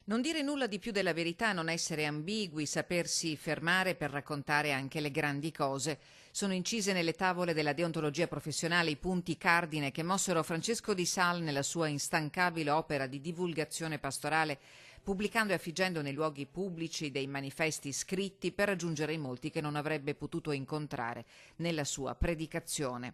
Non dire nulla di più della verità, non essere ambigui, sapersi fermare per raccontare anche le grandi cose. Sono incise nelle tavole della deontologia professionale i punti cardine che mossero Francesco Di Sal nella sua instancabile opera di divulgazione pastorale, pubblicando e affiggendo nei luoghi pubblici dei manifesti scritti per raggiungere i molti che non avrebbe potuto incontrare nella sua predicazione.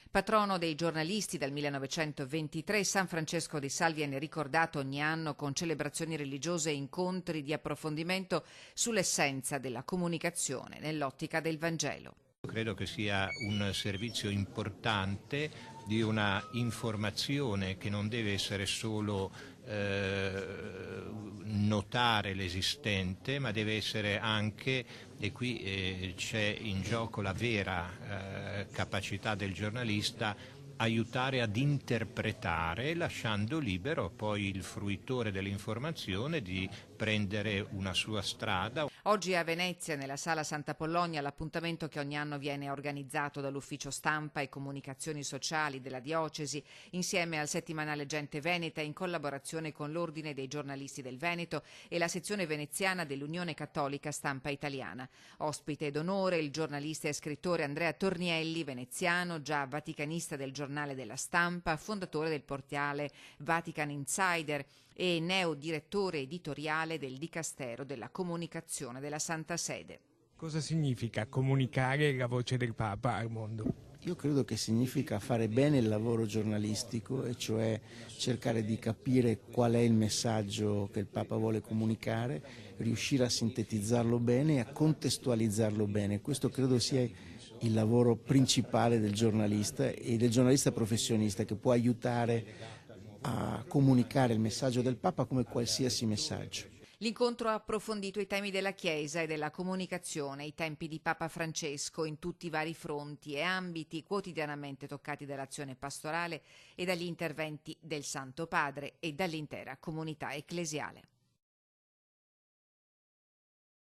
Patrono dei giornalisti dal 1923, San Francesco di Sal viene ricordato ogni anno con celebrazioni religiose e incontri di approfondimento sull'essenza della comunicazione nell'ottica del Vangelo. Credo che sia un servizio importante di una informazione che non deve essere solo notare l'esistente, ma deve essere anche, e qui c'è in gioco la vera capacità del giornalista, aiutare ad interpretare, lasciando libero poi il fruitore dell'informazione di prendere una sua strada. Oggi a Venezia, nella Sala Santa Polonia, l'appuntamento che ogni anno viene organizzato dall'Ufficio Stampa e Comunicazioni Sociali della Diocesi, insieme al settimanale Gente Veneta, in collaborazione con l'Ordine dei giornalisti del Veneto e la sezione veneziana dell'Unione Cattolica Stampa Italiana. Ospite d'onore il giornalista e scrittore Andrea Tornielli, veneziano, già vaticanista del Giornale della Stampa, fondatore del portale Vatican Insider e neodirettore editoriale del Dicastero della Comunicazione della Santa Sede. Cosa significa comunicare la voce del Papa al mondo? Io credo che significa fare bene il lavoro giornalistico, e cioè cercare di capire qual è il messaggio che il Papa vuole comunicare, riuscire a sintetizzarlo bene e a contestualizzarlo bene. Questo credo sia il lavoro principale del giornalista e del giornalista professionista, che può aiutare a comunicare il messaggio del Papa come qualsiasi messaggio. L'incontro ha approfondito i temi della Chiesa e della comunicazione, i tempi di Papa Francesco in tutti i vari fronti e ambiti quotidianamente toccati dall'azione pastorale e dagli interventi del Santo Padre e dall'intera comunità ecclesiale.